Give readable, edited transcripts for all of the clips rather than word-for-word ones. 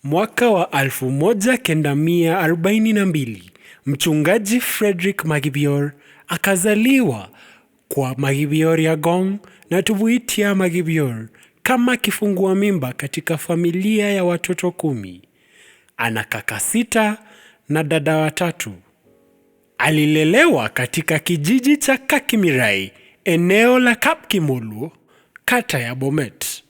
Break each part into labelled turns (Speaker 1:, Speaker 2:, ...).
Speaker 1: Mwaka wa 1942, mchungaji Frederick Magibior akazaliwa kwa Magibior Yagong na Tubuitia Magibior kama kifungua mimba katika familia ya watoto 10. Ana kaka 6 na dada 3. Alilelewa katika kijiji cha Kakimirai, eneo la Kapkimolu, kata ya Bomet.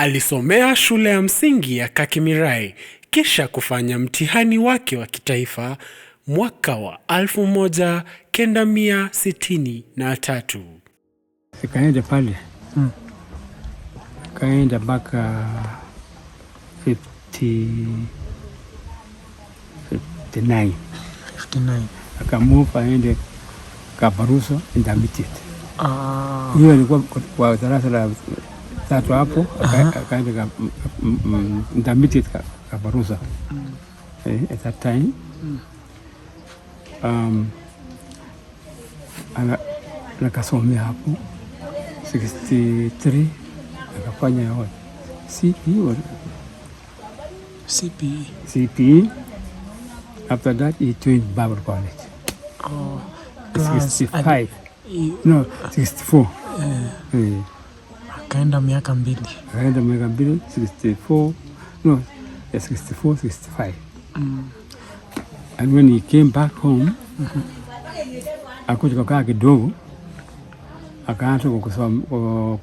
Speaker 1: Alisomea shule ya msingi ya Kakimirai kisha kufanya mtihani wake wa kitaifa mwaka wa 1963.
Speaker 2: Kaenda pale. Kaenda mpaka 59. Akamove aende Kabaruso Intermediate. Hiyo ilikuwa kwa darasa la 3 hapo, akaenda Intermediate Kabaruso. At that time, nakasomea hapo 63, akafanya CPE. After that, he joined Bible College. 65. No, 64.
Speaker 3: Akaenda miaka 2.
Speaker 2: 64. No, 64, 65. And when he came back home, akuja kukaa kidogo, akaanza kusoma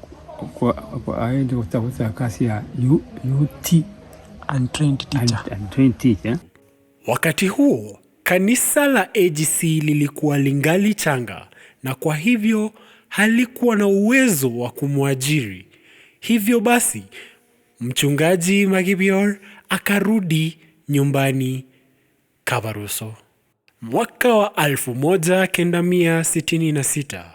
Speaker 2: aende kutafuta kazi ya UT,
Speaker 3: untrained teacher.
Speaker 1: Wakati huo, kanisa la AGC lilikuwa lingali changa na kwa hivyo halikuwa na uwezo wa kumwajiri. Hivyo basi, mchungaji Magibior akarudi nyumbani Kabaruso. Mwaka wa 1966,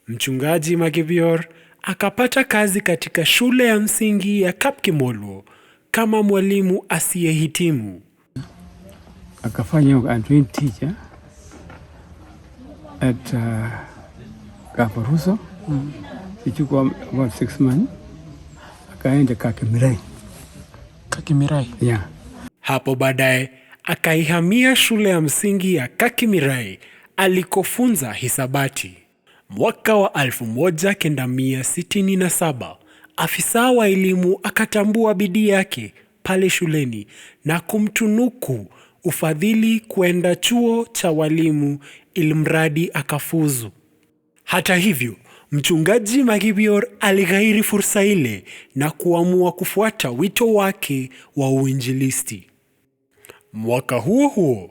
Speaker 1: mchungaji Magibior akapata kazi katika shule ya msingi ya Kapkimolu kama mwalimu asiyehitimu.
Speaker 2: Akafanya untrained teacher at Kabaruso. Ichukua about 6 months. Akaenda
Speaker 3: Kakimirai.
Speaker 2: Yeah.
Speaker 1: Hapo baadaye akaihamia shule ya msingi ya Kakimirai alikofunza hisabati. Mwaka wa 1967, afisa wa elimu akatambua bidii yake pale shuleni na kumtunuku ufadhili kwenda chuo cha walimu ilimradi akafuzu. Hata hivyo, mchungaji Magibior alighairi fursa ile na kuamua kufuata wito wake wa uinjilisti. Mwaka huo huo,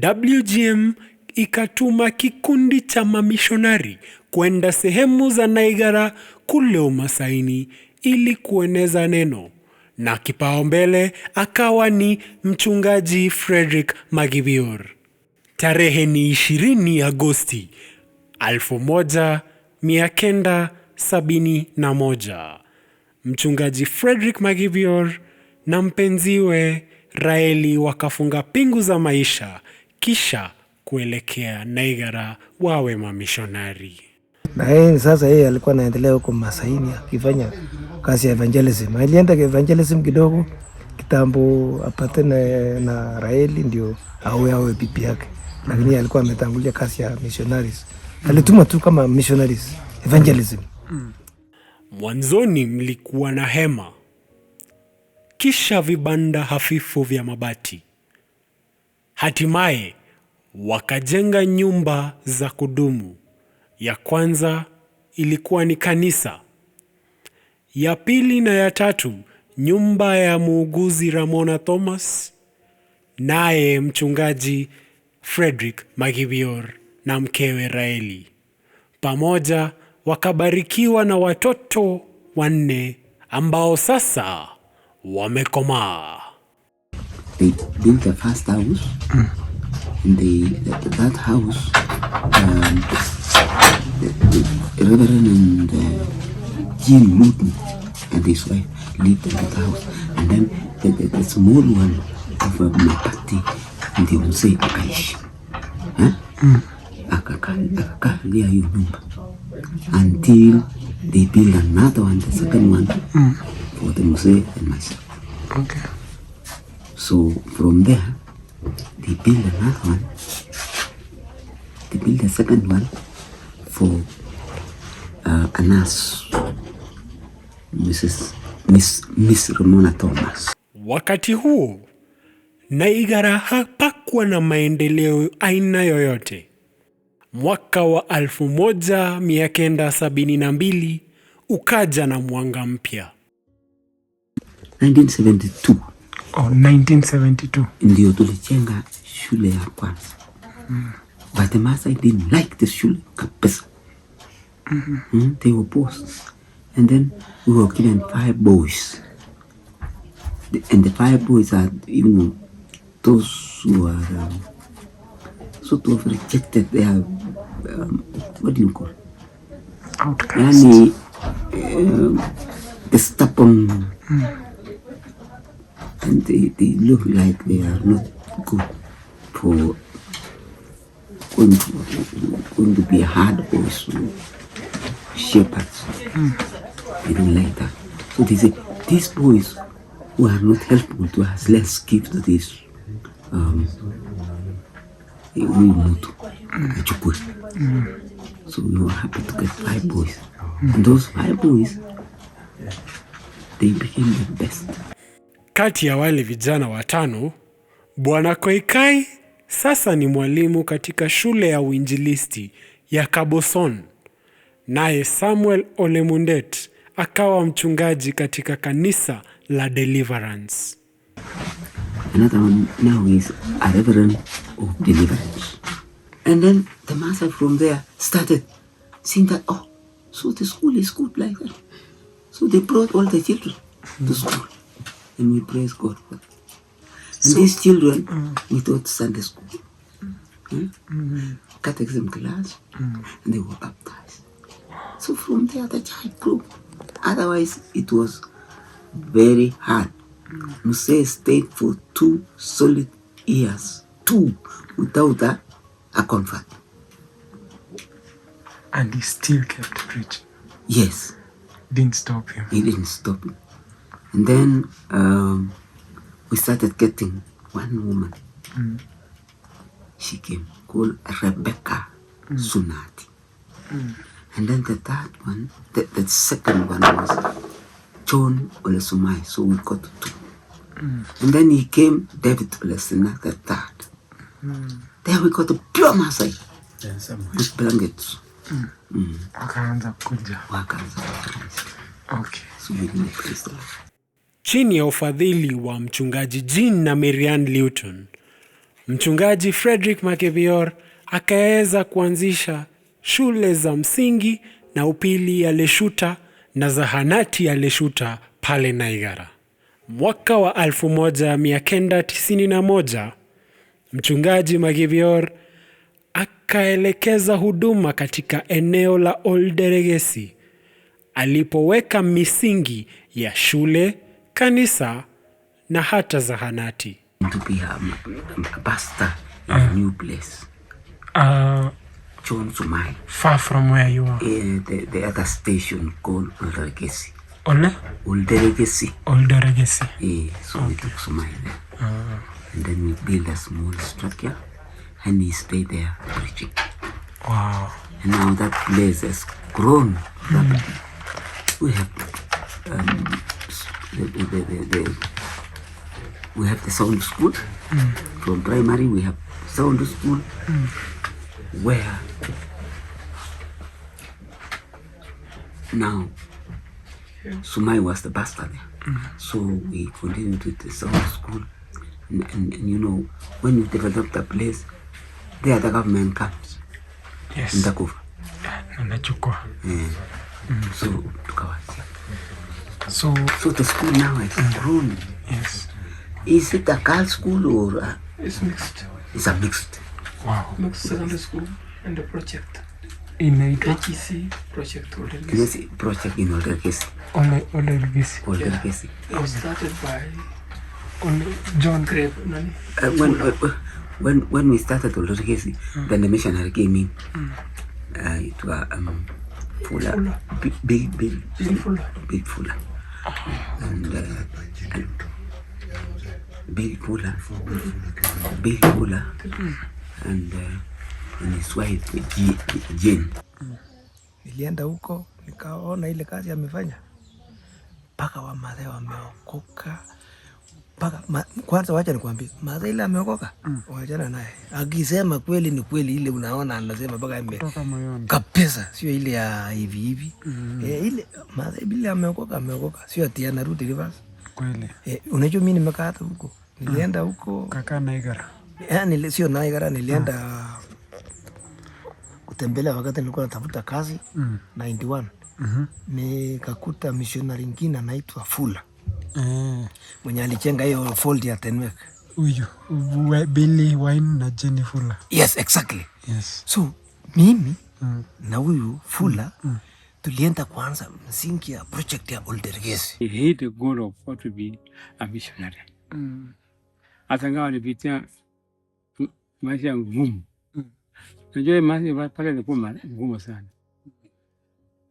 Speaker 1: WGM ikatuma kikundi cha mamishonari kwenda sehemu za Naigara kule Umasaini ili kueneza neno, na kipaumbele akawa ni mchungaji Frederick Magibior. Tarehe ni 20 Agosti 1971, mchungaji Frederick Magibior na mpenziwe Raeli wakafunga pingu za maisha kisha kuelekea Naigara wawe mamishonari.
Speaker 4: Na sasa yeye alikuwa anaendelea huko Masaini akifanya kazi ya evangelism. Alienda kwa evangelism kidogo kitambo apatane na Raeli ndio awe bibi yake. Lakini alikuwa ametangulia kazi ya missionaries. Alituma tu kama missionaries evangelism.
Speaker 1: Mwanzoni mlikuwa na hema, kisha vibanda hafifu vya mabati. Hatimaye wakajenga nyumba za kudumu. Ya kwanza ilikuwa ni kanisa. Ya pili na ya tatu nyumba ya muuguzi Ramona Thomas, naye mchungaji Frederick Magibior na mkewe Raeli. Pamoja wakabarikiwa na watoto 4 ambao sasa wamekomaa.
Speaker 5: They built the first house. That house, the Reverend and Jean Newton and his wife lived in that house. And then the small one of Mapati, ndio mzee akaishi. Akakaa hiyo nyumba until they build another one, the second one, for the mzee and myself.
Speaker 3: Okay.
Speaker 5: So from there, they build another one. They build a second one for a nurse, Miss Ramona Thomas.
Speaker 1: Wakati huo, Naigara hapakuwa na maendeleo aina yoyote. Mwaka wa 1972 ukaja na mwanga mpya.
Speaker 5: 1972.
Speaker 3: Oh, 1972.
Speaker 5: Ndio tulichenga shule ya kwanza. But the Maasai didn't like the shule kabisa. They were opposed. And then we were given 5 boys. And the 5 boys are, those who are sort of rejected. They are, what do you call?
Speaker 3: Outcasts.
Speaker 5: Yani, the stubborn. And they look like they are not good for going to be hard boys or shepherds. They don't like that. So they say, these boys who are not helpful to us, let's give to this So we were happy to get 5 boys. And those 5 boys, they became the best.
Speaker 1: Kati ya wale vijana 5, Bwana Koikai sasa ni mwalimu katika shule ya uinjilisti ya Kaboson. Naye Samuel Ole Mundet akawa mchungaji katika kanisa la Deliverance.
Speaker 5: Another one now is a reverend of Deliverance. And then the Maasai from there started seeing that, oh, so the school is good like that. So they brought all the children to school. And we praise God for that. And these children, we taught Sunday school, catechism class, and they were baptized. So from there, the child grew. Otherwise, it was very hard. Muse stayed for 2 solid years, 2, without a convert.
Speaker 3: And he still kept preaching.
Speaker 5: Yes.
Speaker 3: Didn't stop him.
Speaker 5: He didn't stop him. And then we started getting one woman. She came, called Rebecca Sunati. And then the third one, the second one was John Olesumai. So we got 2. And then he came, David Olesina, the third. There we got a pure Maasai with blankets.
Speaker 3: Wakaanza kuja. Okay.
Speaker 5: So we really praise the Lord.
Speaker 1: Chini ya ufadhili wa mchungaji Jean na Marianne Lewton, mchungaji Frederick Makebior akaweza kuanzisha shule za msingi na upili ya Leshuta na zahanati ya Leshuta pale Naigara. Mwaka wa 1991, mchungaji Makebior akaelekeza huduma katika eneo la Olderegesi, alipoweka misingi ya shule, kanisa na hata zahanati.
Speaker 5: To be a pastor in a new place. John Sumai.
Speaker 3: Far from where you are.
Speaker 5: The other station called Olderegesi.
Speaker 3: Olderegesi.
Speaker 5: So we took Sumai there. And then we built a small structure and he stayed there preaching.
Speaker 3: Wow.
Speaker 5: And now that place has grown rapidly. We have we have the sound school. From primary we have sound school where now Sumai was the pastor there. So we continued with the sound school and when you develop the place there the government comes.
Speaker 3: Yes.
Speaker 5: Ndakuva.
Speaker 3: Nachukua.
Speaker 5: So tukawazia.
Speaker 3: So
Speaker 5: the school now has grown.
Speaker 3: yes.
Speaker 5: Is it a girls' school or
Speaker 6: It's mixed.
Speaker 5: it's a mixed?
Speaker 3: Wow.
Speaker 6: Mixed secondary school and the project.
Speaker 3: Inaitwa
Speaker 6: HEC project already.
Speaker 5: Yes, project in Olderegesi.
Speaker 3: Olderegesi.
Speaker 5: Olderegesi.
Speaker 6: It was started by
Speaker 3: John
Speaker 6: Grave Nani.
Speaker 5: When we started Olderegesi, then the missionary came in. It was Fuller. Big
Speaker 6: Fuller.
Speaker 5: Big Fuller. And Bill Fuller, and his wife Jane.
Speaker 4: Nilienda huko nikaona ile kazi amefanya, mpaka Wamasai wameokoka. Kwanza wacha nikwambie, Masai ile ameokoka, wachana naye. Akisema kweli ni kweli, ile unaona anasema mpaka kabisa, sio ile ya hivi. Ile Masai bila ameokoka, sio ati anarudi reverse.
Speaker 3: Kweli.
Speaker 4: Unajua mimi nimekaa hata huko. Nilienda huko
Speaker 3: kaka Naigara.
Speaker 4: Sio Naigara, nilienda kutembelea wakati nilikuwa natafuta kazi 91. Nikakuta missionary mwingine anaitwa Fuller. Mwenye alichenga hiyo fold ya Tenwek.
Speaker 3: Huyo Billy Wine na Jenny Fuller.
Speaker 4: Yes, exactly.
Speaker 3: Yes.
Speaker 4: So mimi na huyu Fuller tulienda kwanza msingi ya project ya Oldergesi.
Speaker 2: He hit the goal of what to be a missionary. Hata ngawa alipitia maisha ngumu. Najua maisha pale ni ngumu sana.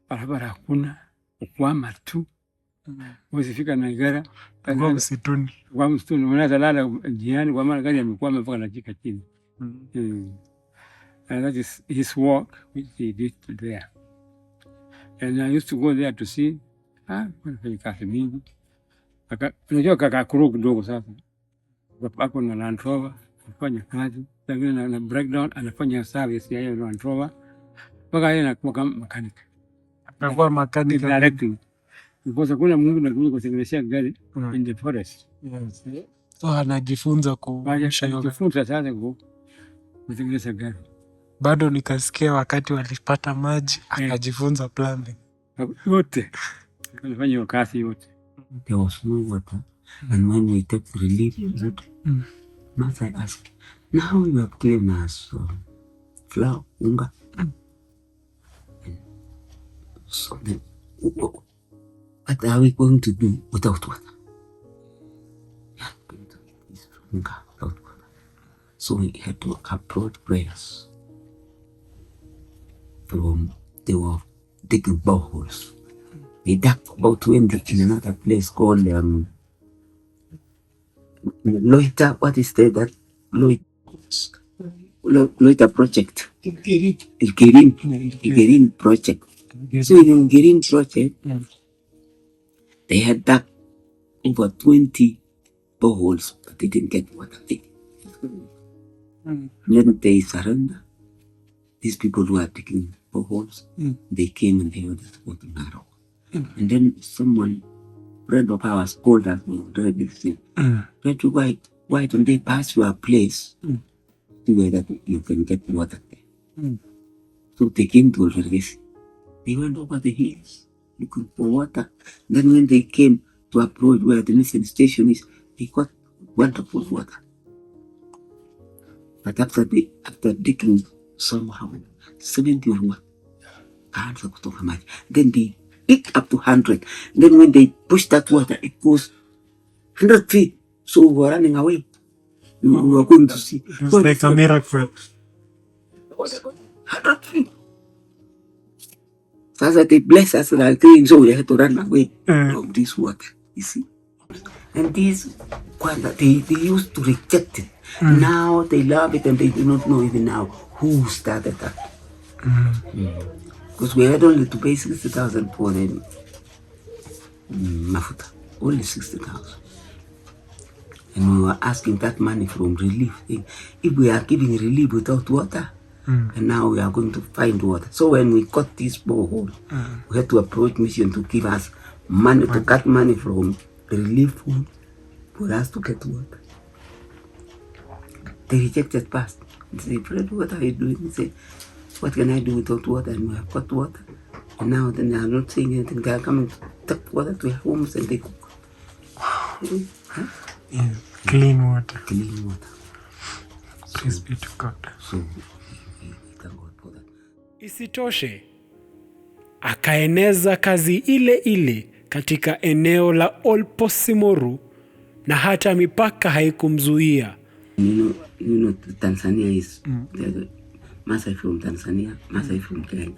Speaker 2: Barabara hakuna, ukwama tu. Usifika Naigara.
Speaker 3: Kwa msituni.
Speaker 2: Unaweza lala njiani kwa maana gari yamekwama mpaka najika chini. And that is his work which he did there. And I used to go there to see, wanafanya kazi mingi. Unajua kaka kuru kidogo sasa. Hapo na Land Rover, anafanya kazi. Lakini na breakdown, anafanya service ya hiyo Land Rover. Mpaka yeye anakuwa kama mechanic.
Speaker 3: Anakuwa mechanic.
Speaker 2: Directing. Because kuna Mungu anakuja kutengenezea gari in the forest.
Speaker 3: Yes. So anajifunza
Speaker 2: kujifunza sasa kutengeneza gari.
Speaker 3: Bado nikasikia wakati walipata maji akajifunza plumbing.
Speaker 2: Yote. Alifanya hiyo kazi yote.
Speaker 5: There was no water, and when we took relief, Masai asked, "Now you have given us flour, unga, so then, what are we going to do without water? Yeah, unga without water." So we had to approach prayers. They were digging boreholes. They dug about 20 in another place called Loita. What is that? Loita project. Igerin project. So in Igerin project, they had dug over 20 boreholes, but they didn't get water. Then they surrendered. These people who are digging boreholes, they came and they were just water narrow. And then someone, friend of ours, called us, why don't they pass your place to where that you can get water there? So they came to Oldergesi. They went over the hills looking for water. Then when they came to approach where the mission station is, they got wonderful water. But after digging somehow 70 or what, then they pick up to 100. Then when they push that water, it goes 100 feet. So we were running away. We were going to see.
Speaker 3: It was like a miracle.
Speaker 5: 100 feet. So they bless us like things, so we had to run away from this water, you see. And these, they used to reject it. Now they love it and they do not know even now who started that. Because we had only to pay 60,000 for the mafuta, only 60,000. And we were asking that money from relief thing. If we are giving relief without water, and now we are going to find water. So when we got this borehole, we had to approach mission to give us money, to cut money from the relief fund for us to get water. They rejected fast. They said, "Fred, what are you doing?" He said, "What can I do without water?" And we have got water. And now then they are not saying anything. They are coming to take water to their homes and they cook.
Speaker 3: Yeah. Clean water.
Speaker 5: Clean water.
Speaker 3: Praise be to God.
Speaker 5: So we thank God for that.
Speaker 1: Isitoshe, akaeneza kazi ile ile katika eneo la Olposimoru na hata mipaka haikumzuia.
Speaker 5: You know, Tanzania is Masai from Tanzania, Masai from Kenya.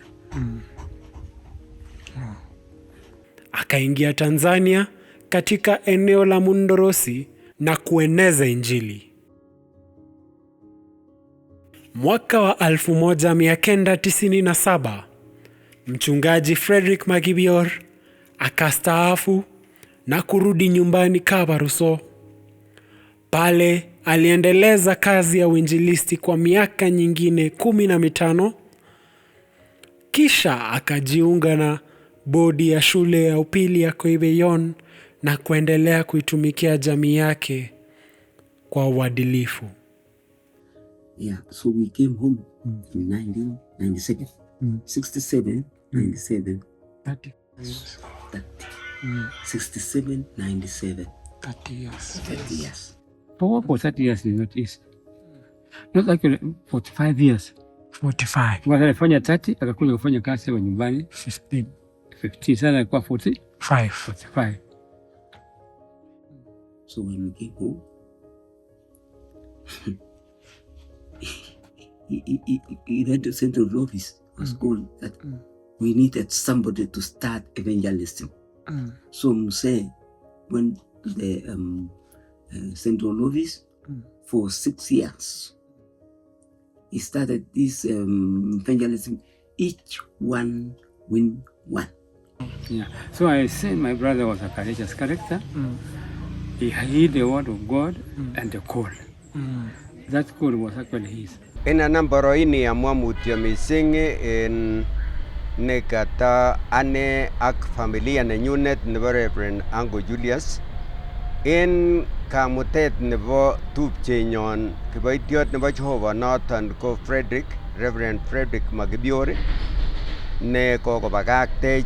Speaker 1: Akaingia Tanzania katika eneo la Mundorosi na kueneza Injili. Mwaka wa 1997, Mchungaji Frederick Magibior akastaafu na kurudi nyumbani Kabaruso. Pale aliendeleza kazi ya uinjilisti kwa miaka nyingine 15. Kisha akajiunga na bodi ya shule ya upili ya Koibeyon na kuendelea kuitumikia jamii yake kwa uadilifu.
Speaker 5: Yeah, so we came home in 1997, 67, 97,
Speaker 3: 30
Speaker 5: 67, 97,
Speaker 3: 30 years.
Speaker 5: 30 years.
Speaker 2: For work for 30 years is not easy. Not actually 45 years.
Speaker 3: 45.
Speaker 2: Kwa alifanya 30, akakuja kufanya kazi hapa nyumbani
Speaker 3: 15.
Speaker 2: 15, sasa alikuwa
Speaker 3: 5.
Speaker 2: 45.
Speaker 5: So when we came home, he went to central office, was told that we needed somebody to start evangelism. So Muse went to the central office for 6 years. He started this evangelism, each one win one.
Speaker 2: Yeah. So I said my brother was a courageous character. He heard the word of God and the call. That call was actually his.
Speaker 7: Ina nambaro ini amua mutyo mising in nekata ane ak familia nenyunet nebo Reverend Ango Julius in kamutet nebo tupchenyon kiboitiot nebo Jehovah noton ko Reverend Frederick Magibior ne kokobakaktech.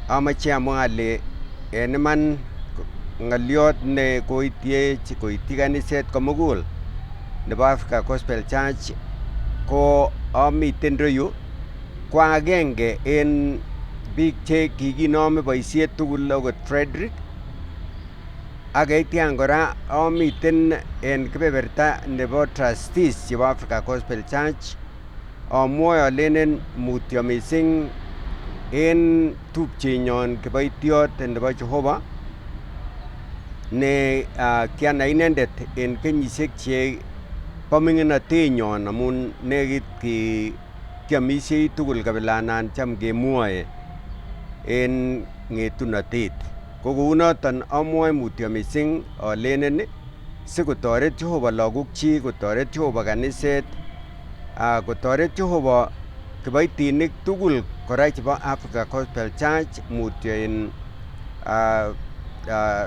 Speaker 7: Amache amwa ale en iman ng'oliot ne koityech koityi kaniset komugul nebo Africa Gospel Church ko amiten reyu ko agenge en biik che kikinome boisiet tugul okot Frederick, ak yeityan kora amiten en kebeberta nebo trustees chebo Africa Gospel Church. Amwoe alenen mutyo mising en tupchenyon kiboitiot nebo Jehovah ne kianai inendet en kenyisiek che bo ming'inotenyon amun nekit kiamisiei tugul kabilanan cham kemwoe en ng'etunotet. Ko kounoton amwoe mutyo mising alenen sikotoret Jehovah lagokchik, kotoret Jehovah kaniset, kotoret Jehovah kiboitinik tugul kora chebo Africa Gospel Church, mutyo en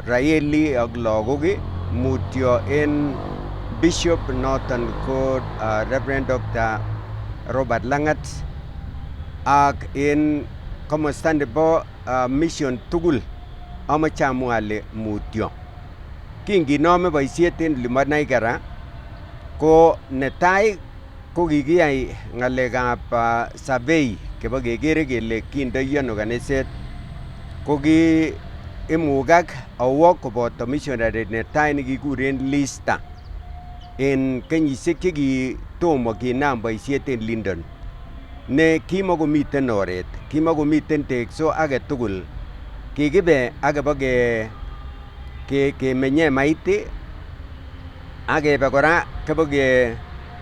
Speaker 7: Raeli ak lagok, mutyo en Bishop noton ko Reverend Dr. Robert Langat, ak en komosta nebo mission tugul amache amwa ale mutyo. Kinginome boisiet en Olimbo Naikara ko netai ko kikiyai ng'alekab survey kebo kekere kele kindoi ano kaniset, ko imugak awo koboto missionary netai nekikuren Lista en kenyisiek chekitomo kinam boisiet en Lindon, ne kimakomiten oret, kimakomiten tekso age tugul. Kikibe akebo kemenye Maiti, akebe kora kebo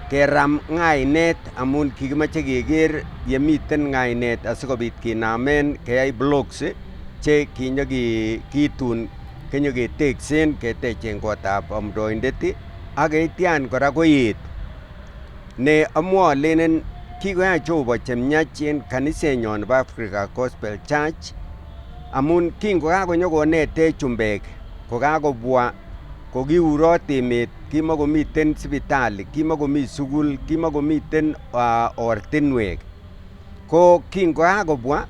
Speaker 7: keram ng'ainet amun kikimache keker yemiten ng'ainet asikobit kinamen keyai blocks che kitun kenyoketeksen ketechen kotab amdoindet, ak yeityan kora koet ne amwoe alenen kikoyai Jehovah chemiach en kanisenyon nebo Africa Gospel Church, amun kingokakonyokonetech chumbek kokakobwa kokiurot emet, kimakomiten sipitali, kimakomi sukul, kimakomiten ortinwek. Ko kingokakobwa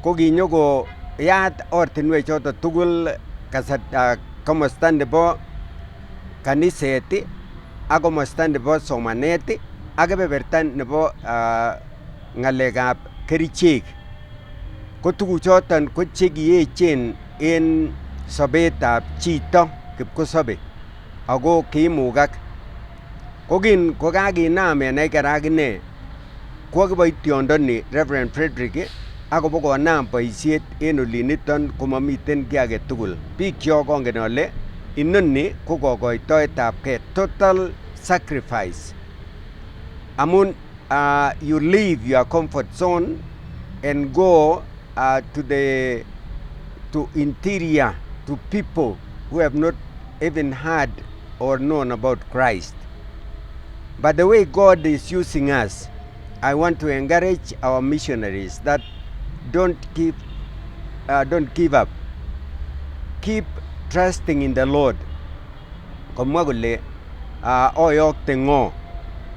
Speaker 7: ko kinyokoyat ortinwek choto tugul komosta nebo kaniset ak komosta nebo somanet ak kebeberta nebo ng'alekab kerichek. Ko tuguchoton ko chekiechen en sobetab chito kipkosobe ako kiimugak. Ko kokakinam en Naikara akine kwo kiboityondoni Reverend Frederick akobokonam boisiet en oliniton komamiten kiy age tugul. Bikyok kongen ale inoni ko kokoitoetabgei, total sacrifice. Amun you leave your comfort zone and go to interior, to people who have not even heard or known about Christ. But the way God is using us, I want to encourage our missionaries that don't give up. Keep trusting in the Lord. Komwa kole oyokte ng'o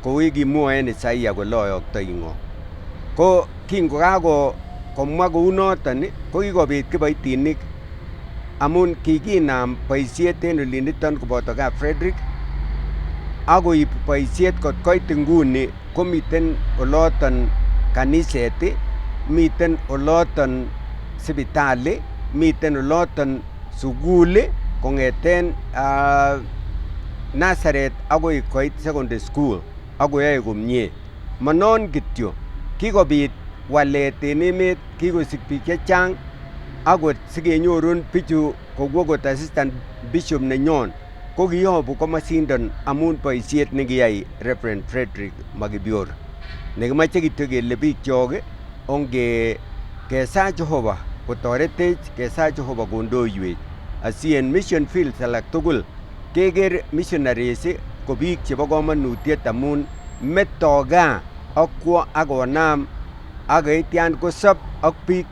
Speaker 7: kou kimwoe en Isaiah kole oyoktoi ng'o. Ko kingokako komwa kounoton ko kikobit kiboitinik amun kikinam boisiet en oliniton koboto kap Frederick ak koib boisiet kot koit nguni komiten oloton kaniset, miten oloton sipitali, miten oloton sukul kong'eten Nazareth akoi koit secondary school ak koyoe komie. Manon kityo, kikobit walet en emet, kikosik biik chechang akot sikenyorun bichu kou okot assistant bishop nenyon ko kiyobu komosindon amun boisiet nekiyai Reverend Frederick Makibior. Nekimoche kityo kele bikyok kesach Jehova kotoretech, kesach Jehova kondoiwech asi en mission fields alak tugul keker missionaries ko biik chebo komonutiet amun meto gaa ak kwo ak konam ak yeityan kosob ak biik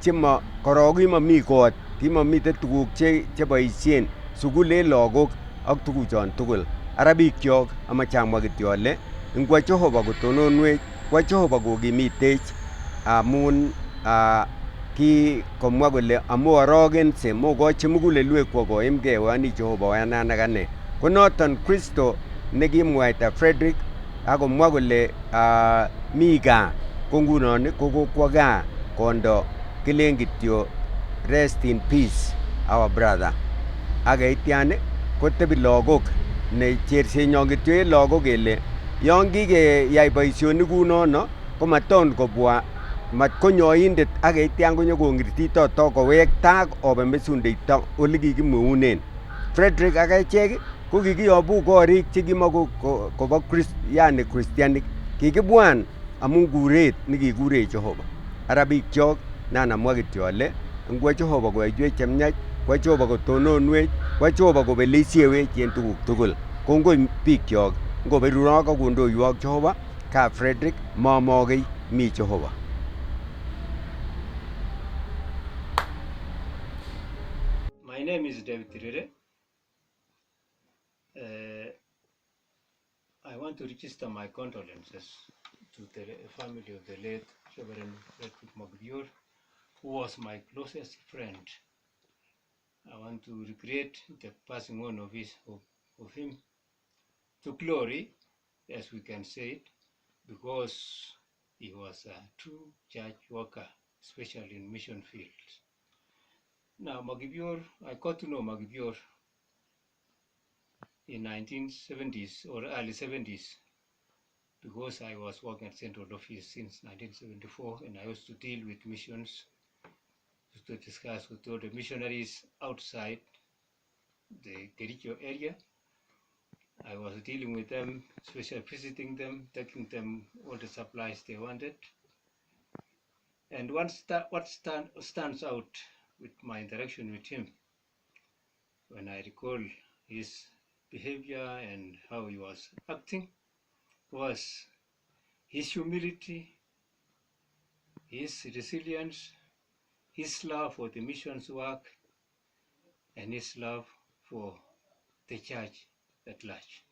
Speaker 7: korok kimomi kot, kimomiten tuguk cheboisien sukul en lagok ak tuguchon tugul. Ara bikyok amoche amwa kityo ale ngwo Jehova kotononwech, kwo Jehova kokimitech amun komwa kole amoorokense, mokochi mugulelwekwok koimgei oyoni Jehova oyanan ak ane. Ko noton Kristo nekimwaita Frederick akomwa kole mi gaa, ko ngunon ko kokwo gaa kondo kilen kityo rest in peace our brother. Ak yeityan kotebi lagok, ne chersenyon kityo en lagok kele yon kikeyai boisionik kunono komaton kobwa matkonyoindet ak yeityan konyokong'irtito kowek tak obe mesundeito ole kikimweunen. Frederick ak echek ko kikiyobu korik chekimokobo yani Christianik, kikibwan amun kuret nekikurech Jehova. Ara bikyok nan amwa kityo ale ngwo Jehova koyoiwech chemiach, kwo Jehova kotononwech, kwo Jehova kobelisiewech en tuguk tugul. Kongoi bikyok, ngoberurok ak kondoiwok Jehova, kap Frederick momokei, mi Jehova.
Speaker 8: My name is David Tirere. I want to register my condolences to the family of the late Reverend Frederick Makibior, who was my closest friend. I want to regret the passing on of him to glory, as we can say it, because he was a true church worker, especially in mission fields. Now, Makibior, I got to know Makibior in 1970s or early 70s because I was working at Central Office since 1974, and I used to deal with missions, to discuss with all the missionaries outside the Kericho area. I was dealing with them, especially visiting them, taking them all the supplies they wanted. And what stands out with my interaction with him, when I recall his behavior and how he was acting, was his humility, his resilience, his love for the missions work, and his love for the church at large.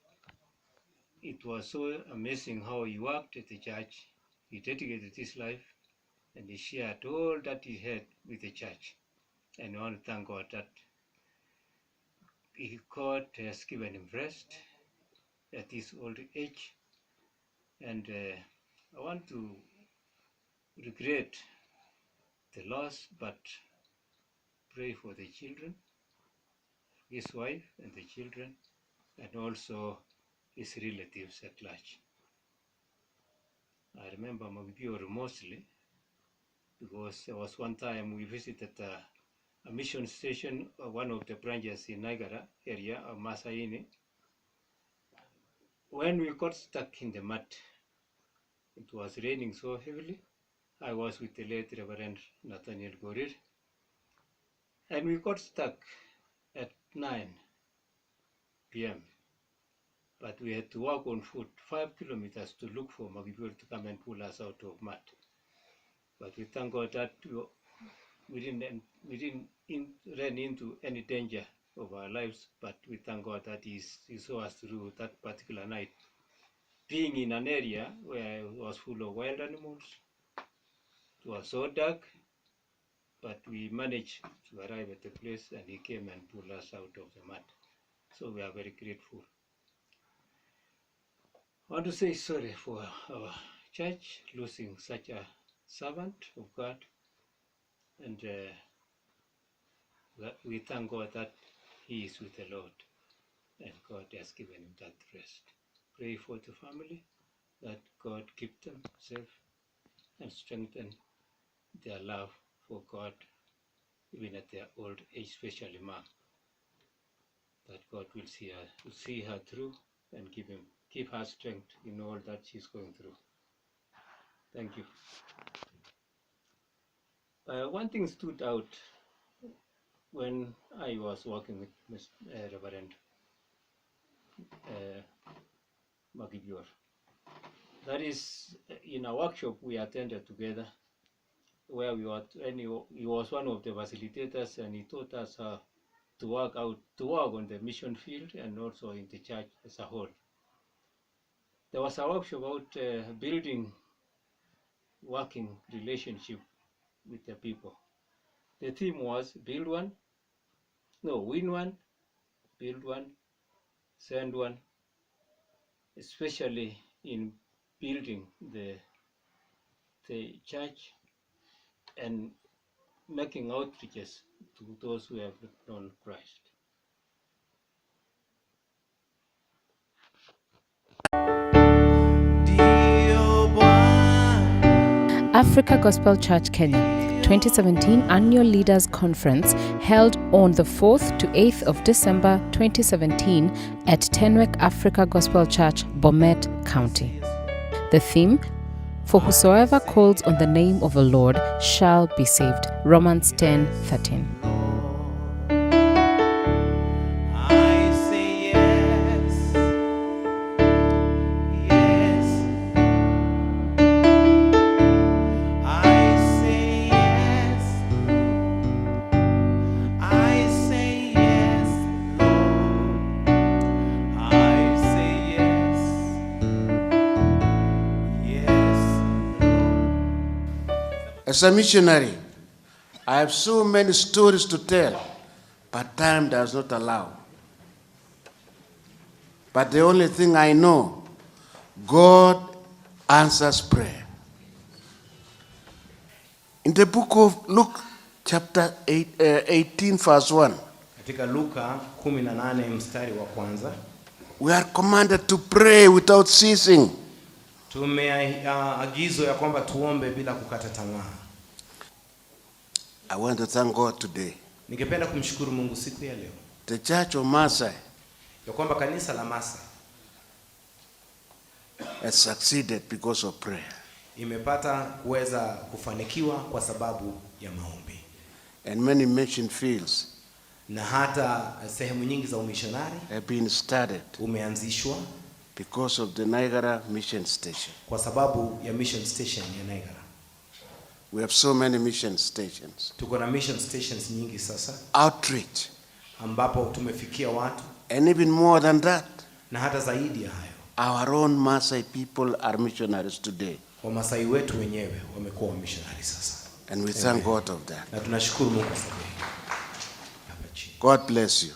Speaker 8: It was so amazing how he worked at the church. He dedicated his life and he shared all that he had with the church. And I want to thank God that God has given him rest at his old age. And I want to regret the loss, but pray for the children, his wife and the children, and also his relatives at large. I remember Makibior mostly because there was one time we visited a mission station, one of the branches in Naigara area of Masaini. When we got stuck in the mud, it was raining so heavily. I was with the late Reverend Nathaniel Gorir, and we got stuck at 9 p.m. But we had to walk on foot 5 kilometers to look for Magibur to come and pull us out of mud. But we thank God that we didn't run into any danger of our lives, but we thank God that he saw us through that particular night. Being in an area where it was full of wild animals, it was so dark, but we managed to arrive at the place and he came and pulled us out of the mud. So we are very grateful. I want to say sorry for our church losing such a servant of God, and we thank God that he is with the Lord and God has given him that rest. Pray for the family, that God keep them safe and strengthen their love for God, even at their old age, especially Mom. That God will see her through and give her strength in all that she's going through. Thank you. One thing stood out when I was working with Reverend Magibior. That is, in a workshop we attended together, where he was one of the facilitators, and he taught us how to work on the mission field and also in the church as a whole. There was a workshop about building working relationship with the people. The theme was win one, build one, send one, especially in building the church and making outreaches to those who have known Christ.
Speaker 9: Africa Gospel Church Kenya 2017 Annual Leaders Conference held on the 4th to 8th of December 2017 at Tenwek Africa Gospel Church, Bomet County. The theme, "For whosoever calls on the name of the Lord shall be saved." Romans 10:13.
Speaker 10: As a missionary, I have so many stories to tell, but time does not allow. But the only thing I know, God answers prayer. In the book of Luke, chapter 18, verse 1,
Speaker 11: katika Luka 18 mstari wa kwanza,
Speaker 10: we are commanded to pray without ceasing.
Speaker 11: Tumeagizwa ya kwamba tuombe bila kukata tamaa.
Speaker 10: I want to thank God today.
Speaker 11: Ningependa kumshukuru Mungu siku ya leo.
Speaker 10: The Church of Masai,
Speaker 11: ya kwamba kanisa la Masai
Speaker 10: has succeeded because of prayer.
Speaker 11: Imepata kuweza kufanikiwa kwa sababu ya maombi.
Speaker 10: And many mission fields,
Speaker 11: na hata sehemu nyingi za umishonari
Speaker 10: have been started
Speaker 11: umeanzishwa
Speaker 10: because of the Naigara mission station.
Speaker 11: Kwa sababu ya mission station ya Naigara.
Speaker 10: We have so many mission stations.
Speaker 11: Tuko na mission stations nyingi sasa.
Speaker 10: Outreach,
Speaker 11: ambapo tumefikia watu.
Speaker 10: And even more than that,
Speaker 11: na hata zaidi ya hayo,
Speaker 10: our own Maasai people are missionaries today.
Speaker 11: Wamasai wetu wenyewe wamekuwa missionary sasa.
Speaker 10: And we thank God of that.
Speaker 11: Na tunashukuru Mungu kwa sababu.
Speaker 10: God bless you.